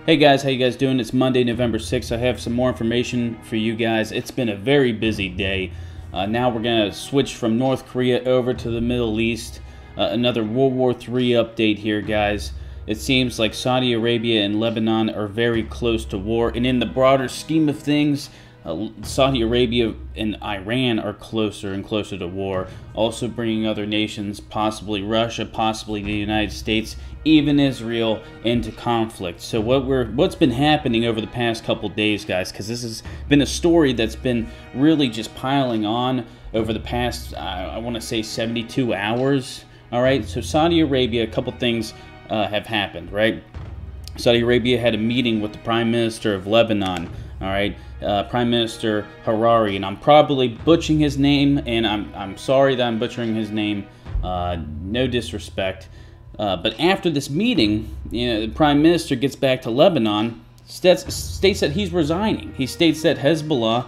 Hey guys, how you guys doing? It's Monday, November 6th. I have some more information for you guys. It's been a very busy day. Now we're going to switch from North Korea over to the Middle East. Another World War III update here, guys. It seems like Saudi Arabia and Lebanon are very close to war. And in the broader scheme of things, Saudi Arabia and Iran are closer and closer to war, also bringing other nations, possibly Russia, possibly the United States, even Israel, into conflict. So what's been happening over the past couple days, guys, because this has been a story that's been really just piling on over the past, I want to say 72 hours. All right, so Saudi Arabia, a couple things have happened, right? Saudi Arabia had a meeting with the Prime Minister of Lebanon, all right, Prime Minister Harari, and I'm probably butchering his name, and I'm sorry that I'm butchering his name, no disrespect, but after this meeting, the Prime Minister gets back to Lebanon, states that he's resigning. He states that Hezbollah,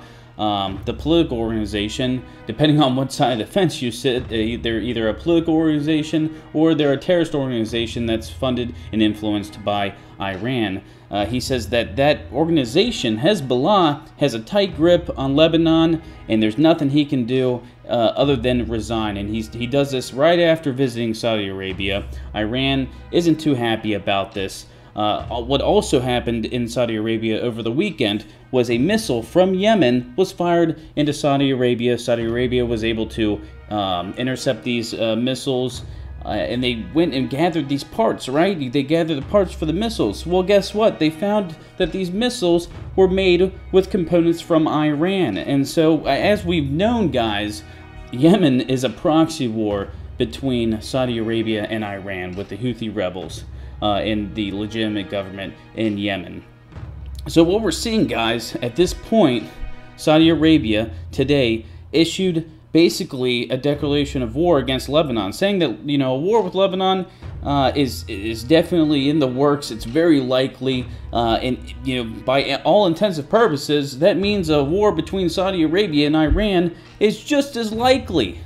the political organization, depending on what side of the fence you sit, they're either a political organization or they're a terrorist organization that's funded and influenced by Iran. He says that that organization, Hezbollah, has a tight grip on Lebanon, and there's nothing he can do other than resign. And he does this right after visiting Saudi Arabia. Iran isn't too happy about this. What also happened in Saudi Arabia over the weekend was a missile from Yemen was fired into Saudi Arabia. Saudi Arabia was able to intercept these missiles, and they went and gathered these parts, right? They gathered the parts for the missiles. Well, guess what? They found that these missiles were made with components from Iran. And so, as we've known, guys, Yemen is a proxy war between Saudi Arabia and Iran with the Houthi rebels in the legitimate government in Yemen. So what we're seeing, guys, at this point, Saudi Arabia today issued basically a declaration of war against Lebanon, saying that, a war with Lebanon is definitely in the works. It's very likely, and by all intents and purposes, that means a war between Saudi Arabia and Iran is just as likely.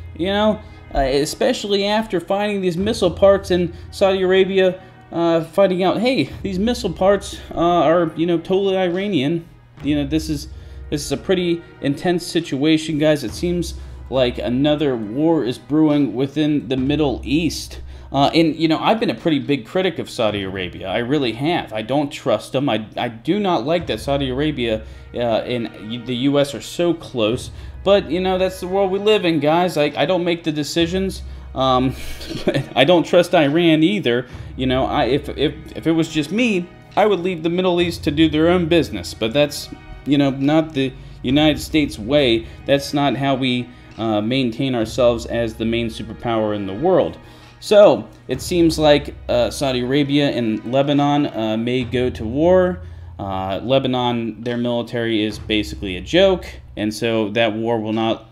Especially after finding these missile parts in Saudi Arabia. Finding out, hey, these missile parts are, totally Iranian. This is a pretty intense situation, guys. It seems like another war is brewing within the Middle East. And, I've been a pretty big critic of Saudi Arabia. I really have. I don't trust them. I do not like that Saudi Arabia and the U.S. are so close. But, that's the world we live in, guys. I don't make the decisions. I don't trust Iran either. If it was just me, I would leave the Middle East to do their own business. But that's, not the United States way. That's not how we maintain ourselves as the main superpower in the world. So, it seems like Saudi Arabia and Lebanon may go to war. Lebanon, their military is basically a joke, and so that war will not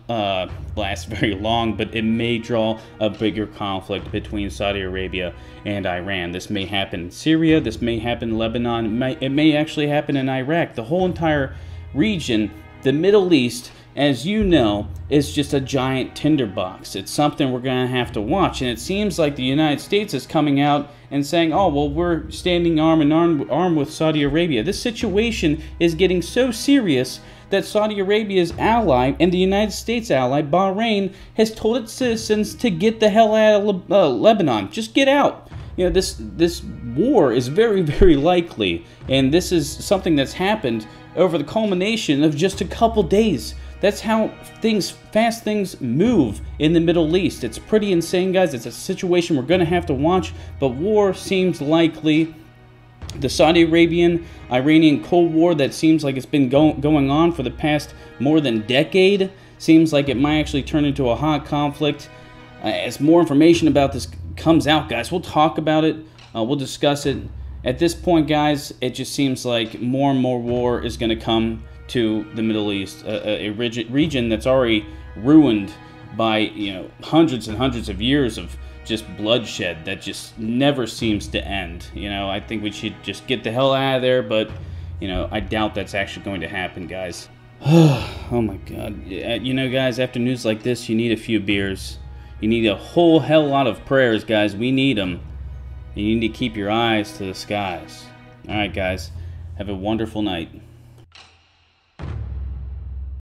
last very long, but it may draw a bigger conflict between Saudi Arabia and Iran. This may happen in Syria, this may happen in Lebanon, it may actually happen in Iraq. The whole entire region, the Middle East, as you know, is just a giant tinderbox. It's something we're going to have to watch, and it seems like the United States is coming out and saying, oh, well, we're standing arm in arm with Saudi Arabia. This situation is getting so serious that Saudi Arabia's ally and the United States ally, Bahrain, has told its citizens to get the hell out of Lebanon. Just get out. This war is very, very likely, and this is something that's happened over the culmination of just a couple days. That's how fast things move in the Middle East. It's pretty insane, guys. It's a situation we're going to have to watch, but war seems likely. The Saudi Arabian-Iranian Cold War that seems like it's been going on for the past more than a decade seems like it might actually turn into a hot conflict. As more information about this comes out, guys, we'll talk about it. We'll discuss it. At this point, guys, it just seems like more and more war is going to come to the Middle East, a region that's already ruined by hundreds and hundreds of years of just bloodshed that just never seems to end. I think we should just get the hell out of there, but I doubt that's actually going to happen, guys. Oh my God. Guys, after news like this, you need a few beers. You need a whole hell lot of prayers, guys. We need them. You need to keep your eyes to the skies. Alright, guys. Have a wonderful night.